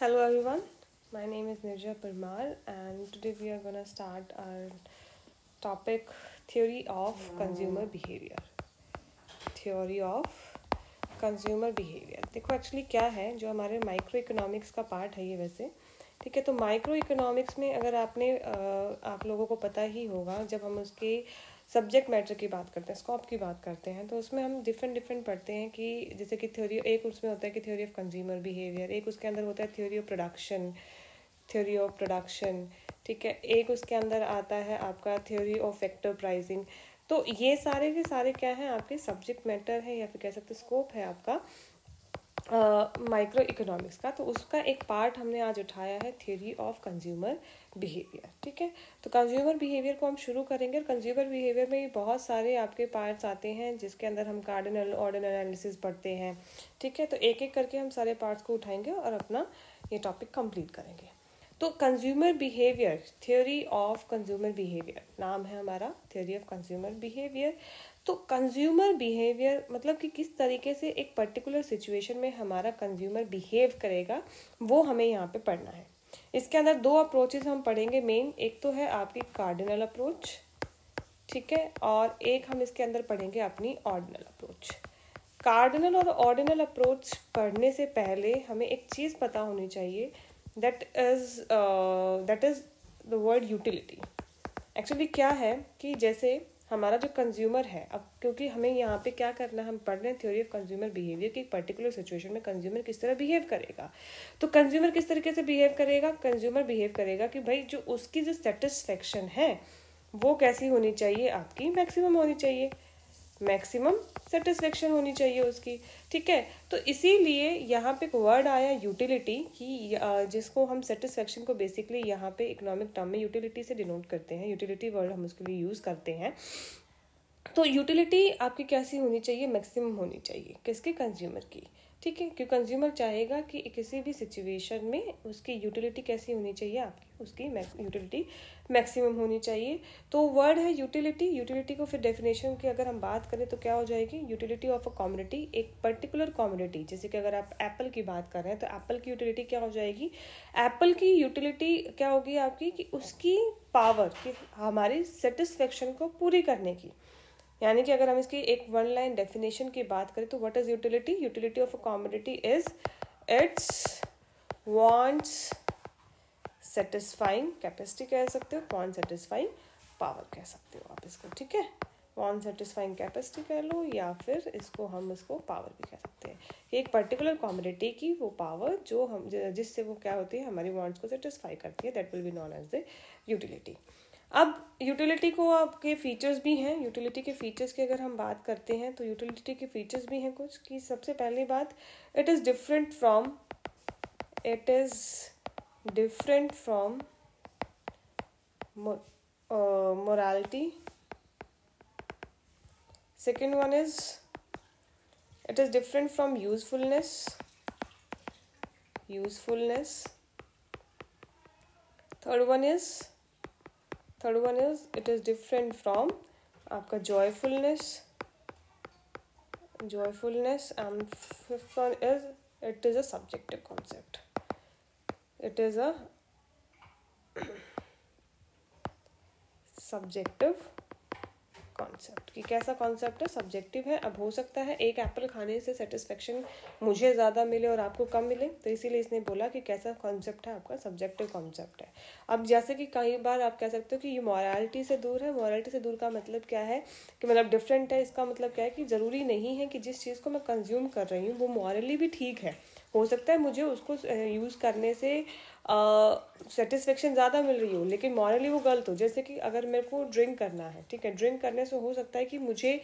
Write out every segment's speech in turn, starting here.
Hello everyone, my name is Nirja Parmar and today we are going to start our topic theory of consumer behavior. Theory of consumer behaviour. देखो actually क्या है, जो हमारे micro economics का part है ये वैसे, ठीक है। तो माइक्रो इकोनॉमिक्स में अगर आप लोगों को पता ही होगा, जब हम उसके सब्जेक्ट मैटर की बात करते हैं, स्कोप की बात करते हैं, तो उसमें हम डिफरेंट पढ़ते हैं कि जैसे कि थ्योरी, एक उसमें होता है कि थ्योरी ऑफ कंज्यूमर बिहेवियर, एक उसके अंदर होता है थ्योरी ऑफ प्रोडक्शन, ठीक है। एक उसके अंदर आता है आपका थ्योरी ऑफ फैक्टर प्राइसिंग। तो ये सारे के सारे क्या हैं, आपके सब्जेक्ट मैटर है या फिर कह सकते स्कोप है आपका माइक्रो इकोनॉमिक्स का। तो उसका एक पार्ट हमने आज उठाया है थ्योरी ऑफ कंज्यूमर बिहेवियर, ठीक है। तो कंज्यूमर बिहेवियर को हम शुरू करेंगे। कंज्यूमर बिहेवियर में बहुत सारे आपके पार्ट्स आते हैं जिसके अंदर हम कार्डिनल ऑर्डिनल एनालिसिस पढ़ते हैं, ठीक है। तो एक एक करके हम सारे पार्ट्स को उठाएंगे और अपना ये टॉपिक कंप्लीट करेंगे। तो consumer behaviour, theory of consumer behaviour नाम है हमारा, थ्योरी ऑफ कंज्यूमर बिहेवियर। तो कंज्यूमर बिहेवियर मतलब कि किस तरीके से एक पर्टिकुलर सिचुएशन में हमारा कंज्यूमर बिहेव करेगा, वो हमें यहाँ पे पढ़ना है। इसके अंदर दो अप्रोचेस हम पढ़ेंगे मेन। एक तो है आपकी कार्डिनल अप्रोच, ठीक है, और एक हम इसके अंदर पढ़ेंगे अपनी ऑर्डिनल अप्रोच। कार्डिनल और ऑर्डिनल अप्रोच पढ़ने से पहले हमें एक चीज़ पता होनी चाहिए, that is the word utility. Actually क्या है कि जैसे हमारा जो कंज्यूमर है, अब क्योंकि हमें यहाँ पे क्या करना है, हम पढ़ रहे हैं थ्योरी ऑफ कंज्यूमर बिहेवियर की, एक पर्टिकुलर सिचुएशन में कंज्यूमर किस तरह बिहेव करेगा। तो कंज्यूमर किस तरीके से बिहेव करेगा, कंज्यूमर बिहेव करेगा कि भाई जो उसकी जो सेटिस्फेक्शन है वो कैसी होनी चाहिए, आपकी मैक्सिमम होनी चाहिए, मैक्सिमम सेटिस्फेक्शन होनी चाहिए उसकी, ठीक है। तो इसीलिए यहाँ पे एक वर्ड आया यूटिलिटी कि जिसको हम सेटिस्फेक्शन को बेसिकली यहाँ पे इकोनॉमिक टर्म में यूटिलिटी से डिनोट करते हैं, यूटिलिटी वर्ड हम उसके लिए यूज़ करते हैं। तो यूटिलिटी आपकी कैसी होनी चाहिए, मैक्सिमम होनी चाहिए, किसके, कंज्यूमर की, ठीक है। क्योंकि कंज्यूमर चाहेगा कि किसी भी सिचुएशन में उसकी यूटिलिटी कैसी होनी चाहिए, आपकी उसकी यूटिलिटी मैक्सिमम होनी चाहिए। तो वर्ड है यूटिलिटी। यूटिलिटी को फिर डेफिनेशन की अगर हम बात करें तो क्या हो जाएगी, यूटिलिटी ऑफ अ कमोडिटी, एक पर्टिकुलर कमोडिटी। जैसे कि अगर आप एप्पल की बात कर रहे हैं तो एप्पल की यूटिलिटी क्या हो जाएगी, एप्पल की यूटिलिटी क्या होगी आपकी, कि उसकी पावर, कि हमारी सेटिस्फेक्शन को पूरी करने की। यानी कि अगर हम इसकी एक वन लाइन डेफिनेशन की बात करें तो what is utility, utility of a commodity is it's wants satisfying capacity कह सकते हो, वांट सेटिस्फाइंग पावर कह सकते हो आप इसको, ठीक है। वांट सेटिस्फाइंग कैपेसिटी कह लो या फिर इसको पावर भी कह सकते हैं। एक पर्टिकुलर कमोडिटी की वो पावर जो हम जिससे वो क्या होती है, हमारी वांट्स को सेटिस्फाई करती है, that will be known as the utility. अब यूटिलिटी को आपके फीचर्स भी हैं। यूटिलिटी के फीचर्स की अगर हम बात करते हैं तो यूटिलिटी के फीचर्स भी हैं कुछ, कि सबसे पहली बात, it is different from morality. Second one is it is different from usefulness. Third one is it is different from आपका joyfulness, and fifth one is it is a subjective concept. It is a subjective concept. कि कैसा concept है, subjective है। अब हो सकता है एक एप्पल खाने से सेटिस्फेक्शन मुझे ज़्यादा मिले और आपको कम मिले, तो इसीलिए इसने बोला कि कैसा कॉन्सेप्ट है, आपका सब्जेक्टिव कॉन्सेप्ट है। अब जैसे कि कई बार आप कह सकते हो कि ये मॉरलिटी से दूर है। मॉरलिटी से दूर का मतलब क्या है, कि मतलब डिफरेंट है। इसका मतलब क्या है कि ज़रूरी नहीं है कि जिस चीज़ को मैं कंज्यूम कर रही हूँ वो मॉरली भी ठीक है। हो सकता है मुझे उसको यूज़ करने से सेटिस्फेक्शन ज़्यादा मिल रही हो लेकिन मॉरली वो गलत हो। जैसे कि अगर मेरे को ड्रिंक करना है, ठीक है, ड्रिंक करने से हो सकता है कि मुझे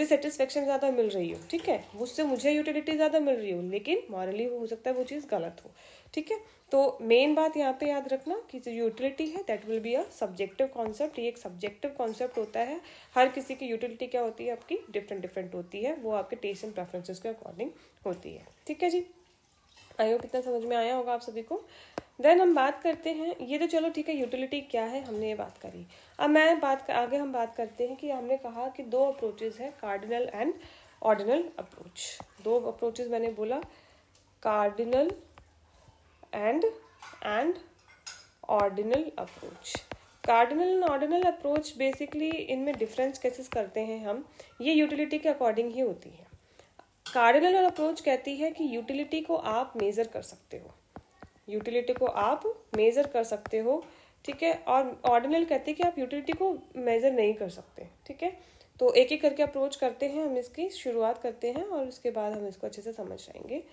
सेटिस्फेक्शन ज़्यादा मिल रही हो, ठीक है, उससे मुझे यूटिलिटी ज़्यादा मिल रही हो, लेकिन मॉरली हो सकता है वो चीज़ गलत हो, ठीक है। तो मेन बात यहाँ पे याद रखना कि जो यूटिलिटी है that will be a subjective concept. ये एक सब्जेक्टिव कॉन्सेप्ट होता है। हर किसी की यूटिलिटी क्या होती है, आपकी डिफरेंट होती है, वो आपके टेस्ट एंड प्रेफरेंसेस के अकॉर्डिंग होती है, ठीक है जी। आई होप इतना समझ में आया होगा आप सभी को। देन हम बात करते हैं, ये तो चलो ठीक है, यूटिलिटी क्या है हमने ये बात करी। अब आगे हम बात करते हैं कि हमने कहा कि दो अप्रोचेस हैं, कार्डिनल एंड ऑर्डिनल अप्रोच। दो अप्रोचेस मैंने बोला, cardinal and ordinal approach. Cardinal and ordinal approach basically इनमें डिफरेंस कैसे करते हैं हम, ये यूटिलिटी के अकॉर्डिंग ही होती है। कार्डिनल अप्रोच कहती है कि यूटिलिटी को आप मेजर कर सकते हो, यूटिलिटी को आप मेजर कर सकते हो, ठीक है। और ऑर्डिनल कहती है कि आप यूटिलिटी को मेजर नहीं कर सकते, ठीक है। तो एक एक करके अप्रोच करते हैं, हम इसकी शुरुआत करते हैं और उसके बाद हम इसको अच्छे से समझ जाएंगे।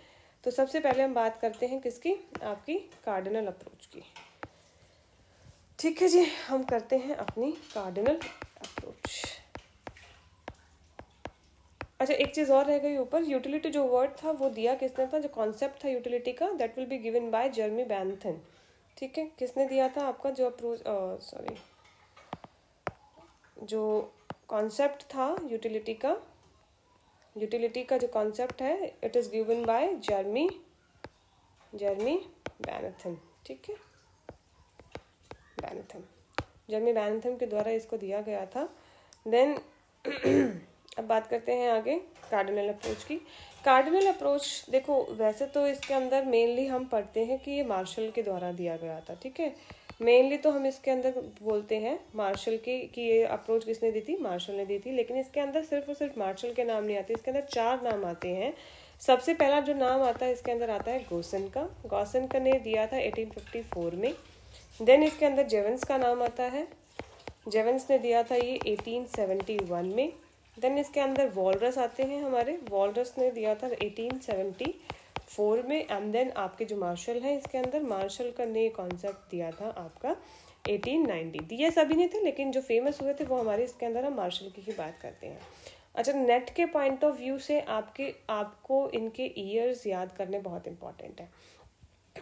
तो सबसे पहले हम बात करते हैं किसकी, आपकी कार्डिनल अप्रोच की, ठीक है जी। हम करते हैं अपनी कार्डिनल अप्रोच। अच्छा, एक चीज़ और रह गई ऊपर, यूटिलिटी जो वर्ड था वो दिया किसने था, जो कॉन्सेप्ट था यूटिलिटी का, that will be given by Jeremy Bentham, ठीक है। किसने दिया था आपका जो अप्रोच, सॉरी, जो कॉन्सेप्ट था यूटिलिटी का जो कॉन्सेप्ट है, it is given by Jeremy Bentham, ठीक है, जर्मी बैंथम के द्वारा इसको दिया गया था। देन अब बात करते हैं आगे कार्डिनल अप्रोच की। कार्डिनल अप्रोच देखो, वैसे तो इसके अंदर मेनली हम पढ़ते हैं कि ये मार्शल के द्वारा दिया गया था, ठीक है। मेनली तो हम इसके अंदर बोलते हैं मार्शल की, कि ये अप्रोच किसने दी थी, मार्शल ने दी थी। लेकिन इसके अंदर सिर्फ और सिर्फ मार्शल के नाम नहीं आते, इसके अंदर 4 नाम आते हैं। सबसे पहला जो नाम आता है इसके अंदर आता है गॉसन का ने दिया था 1854 में। देन इसके अंदर जेवंस का नाम आता है, जेवंस ने दिया था ये 1871 में। देन इसके अंदर वॉलरस आते हैं हमारे, वॉलरस ने दिया था 1874 में। एंड देन आपके जो मार्शल हैं, इसके अंदर मार्शल का ने कॉन्सेप्ट दिया था आपका 1890। दिए सभी ने थे, लेकिन जो फेमस हुए थे वो हमारे इसके अंदर हम मार्शल की ही बात करते हैं। अच्छा, नेट के पॉइंट ऑफ व्यू से आपको इनके ईयर्स याद करने बहुत इंपॉर्टेंट है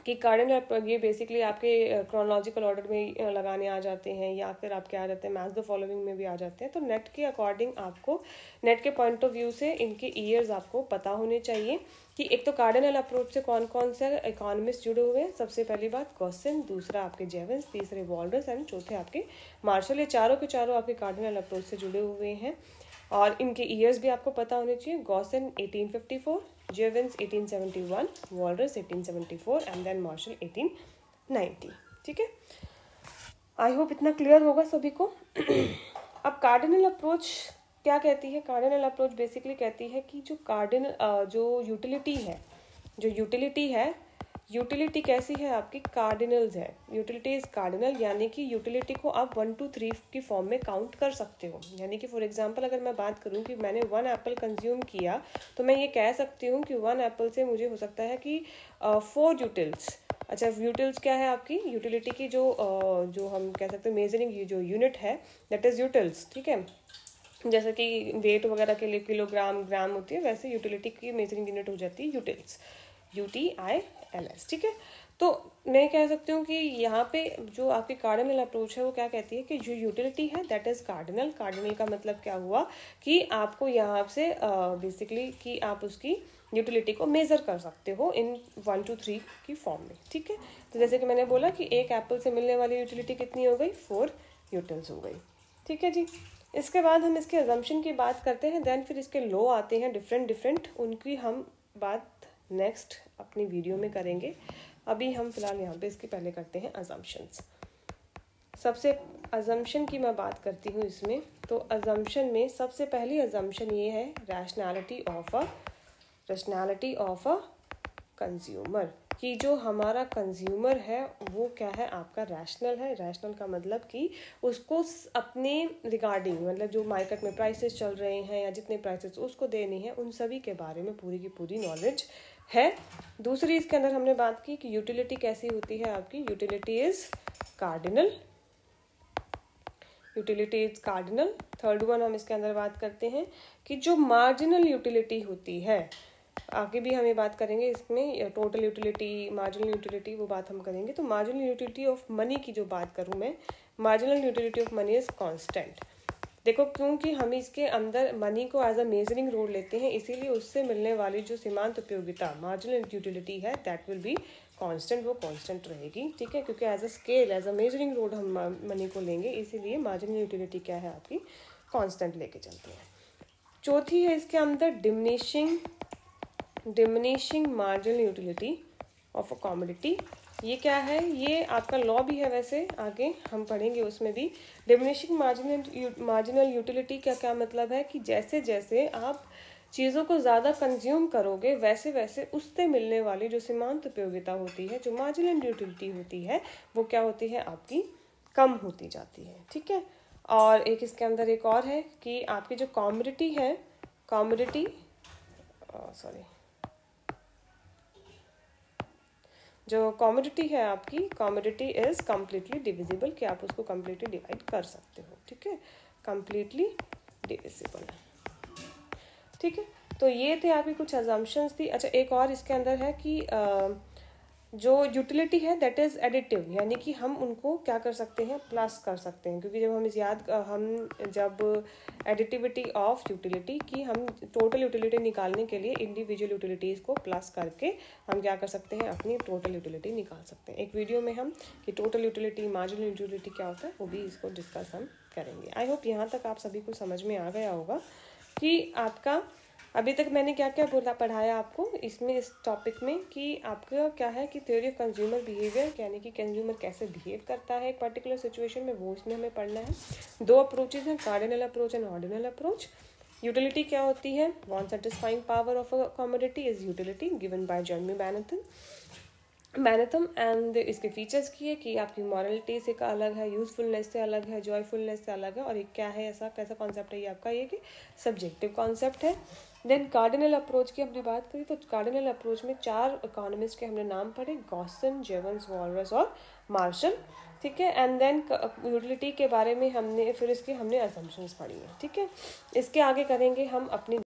कि कार्डिनल ये बेसिकली आपके क्रोनोलॉजिकल ऑर्डर में लगाने आ जाते हैं, या फिर आपके आ जाते हैं मैच द फॉलोइंग में भी आ जाते हैं। तो नेट के अकॉर्डिंग आपको, नेट के पॉइंट ऑफ व्यू से इनके ईयर्स आपको पता होने चाहिए कि एक तो कार्डिनल अप्रोच से कौन कौन से इकोनॉमिस्ट जुड़े हुए हैं। सबसे पहली बात गॉसन, दूसरा आपके जेवंस, तीसरे वॉलरस एंड चौथे आपके मार्शल। ये चारों के चारों आपके कार्डिनल अप्रोच से जुड़े हुए हैं और इनके ईयर्स भी आपको पता होने चाहिए। Gossen 1854, Jevons 1871, Walras 1874 and then Marshall 1890, ठीक है। आई होप इतना क्लियर होगा सभी को। अब कार्डिनल अप्रोच क्या कहती है, कार्डिनल अप्रोच बेसिकली कहती है कि जो यूटिलिटी है, यूटिलिटी कैसी है आपकी, कार्डिनल्स है। यूटिलिटी इज कार्डिनल, यानी कि यूटिलिटी को आप 1 to 3 की फॉर्म में काउंट कर सकते हो। यानी कि फॉर एग्जांपल अगर मैं बात करूं कि मैंने 1 एप्पल कंज्यूम किया, तो मैं ये कह सकती हूँ कि 1 एप्पल से मुझे हो सकता है कि 4 यूटिल्स। अच्छा, यूटिल्स क्या है आपकी, यूटिलिटी की जो हम कह सकते हैं मेजरिंग जो यूनिट है, दैट इज यूटिल्स, ठीक है। जैसे कि वेट वगैरह के लिए किलोग्राम, ग्राम होती है, वैसे यूटिलिटी की मेजरिंग यूनिट हो जाती है यूटिल्स, UTILS, ठीक है। तो मैं कह सकती हूँ कि यहाँ पे जो आपकी कार्डिनल अप्रोच है वो क्या कहती है कि जो यूटिलिटी है दैट इज कार्डिनल। कार्डिनल का मतलब क्या हुआ कि आपको यहाँ से बेसिकली कि आप उसकी यूटिलिटी को मेजर कर सकते हो इन 1 to 3 की फॉर्म में, ठीक है। तो जैसे कि मैंने बोला कि एक एप्पल से मिलने वाली यूटिलिटी कितनी हो गई, 4 यूटिल्स हो गई, ठीक है जी। इसके बाद हम इसके अजम्पशन की बात करते हैं। देन फिर इसके लॉ आते हैं डिफरेंट, उनकी हम बात नेक्स्ट अपनी वीडियो में करेंगे। अभी हम फिलहाल यहाँ पे इसके पहले करते हैं अजम्पशंस। सबसे अजम्पशन की मैं बात करती हूँ इसमें। तो अजम्पशन में सबसे पहली अजम्पशन ये है रैशनैलिटी ऑफ अ कंज्यूमर, कि जो हमारा कंज्यूमर है वो क्या है, आपका रैशनल है। रैशनल का मतलब कि उसको अपने रिगार्डिंग, मतलब जो मार्केट में प्राइसेस चल रहे हैं या जितने प्राइसेस उसको देने हैं, उन सभी के बारे में पूरी की पूरी नॉलेज है। दूसरी इसके अंदर हमने बात की कि यूटिलिटी कैसी होती है आपकी, utility is cardinal. Third one हम इसके अंदर बात करते हैं कि जो मार्जिनल यूटिलिटी होती है, आगे भी हमें बात करेंगे इसमें टोटल यूटिलिटी, मार्जिनल यूटिलिटी, वो बात हम करेंगे। तो मार्जिनल यूटिलिटी ऑफ मनी की जो बात करूँ मैं, marginal utility of money is constant. देखो, क्योंकि हम इसके अंदर मनी को एज अ मेजरिंग रोड लेते हैं, इसीलिए उससे मिलने वाली जो सीमांत उपयोगिता मार्जिनल यूटिलिटी है दैट विल बी कांस्टेंट, वो कांस्टेंट रहेगी, ठीक है। क्योंकि as a scale, as a measuring rod हम मनी को लेंगे, इसीलिए मार्जिनल यूटिलिटी क्या है आपकी, कांस्टेंट लेके चलते हैं। चौथी है इसके अंदर diminishing marginal utility of a commodity, ये क्या है, ये आपका लॉ भी है, वैसे आगे हम पढ़ेंगे उसमें भी। डिमिनिशिंग मार्जिनल यूटिलिटी का क्या मतलब है कि जैसे जैसे आप चीज़ों को ज़्यादा कंज्यूम करोगे वैसे वैसे उससे मिलने वाली जो सीमांत उपयोगिता होती है, जो मार्जिनल यूटिलिटी होती है, वो क्या होती है, आपकी कम होती जाती है। ठीक है। और एक इसके अंदर एक और है कि आपकी जो कमोडिटी है, जो कमोडिटी है आपकी, कमोडिटी इज कम्प्लीटली डिविजिबल, कि आप उसको कम्प्लीटली डिवाइड कर सकते हो। ठीक है, कम्प्लीटली डिविजिबल। ठीक है, तो ये थे आपकी कुछ अजम्पशंस थी। अच्छा, एक और इसके अंदर है कि जो यूटिलिटी है दैट इज़ एडिटिव, यानी कि हम उनको क्या कर सकते हैं, प्लस कर सकते हैं। क्योंकि जब हम जब एडिटिविटी ऑफ यूटिलिटी की हम टोटल यूटिलिटी निकालने के लिए इंडिविजुअल यूटिलिटीज़ को प्लस करके हम क्या कर सकते हैं, अपनी टोटल यूटिलिटी निकाल सकते हैं। एक वीडियो में हम कि टोटल यूटिलिटी, मार्जिनल यूटिलिटी क्या होता है, वो भी इसको डिस्कस हम करेंगे। आई होप यहाँ तक आप सभी को समझ में आ गया होगा कि आपका अभी तक मैंने क्या क्या पढ़ाया आपको इसमें, इस टॉपिक में, कि आपका क्या है कि थ्योरी ऑफ कंज्यूमर बिहेवियर, यानी कि कंज्यूमर कैसे बिहेव करता है एक पर्टिकुलर सिचुएशन में, वो इसमें हमें पढ़ना है। दो अप्रोचेज हैं, cardinal approach and ordinal approach. Utility क्या होती है, one satisfying power of a commodity is utility given by Jeremy Bentham. And इसके फीचर्स की है कि आपकी मॉरलिटी से का अलग है, यूजफुलनेस से अलग है, जॉयफुलनेस से अलग है, और एक क्या है, ऐसा कैसा कॉन्सेप्ट है ये आपका, ये कि सब्जेक्टिव कॉन्सेप्ट है। देन कार्डिनल अप्रोच की हमने बात करी, तो कार्डिनल अप्रोच में 4 इकोनॉमिस्ट के हमने नाम पढ़े, गॉसन, जेवंस, वॉलरस और मार्शल। ठीक है, एंड देन यूटिलिटी के बारे में हमने फिर इसके हमने असम्पशंस पढ़ी है। ठीक है, इसके आगे करेंगे हम अपनी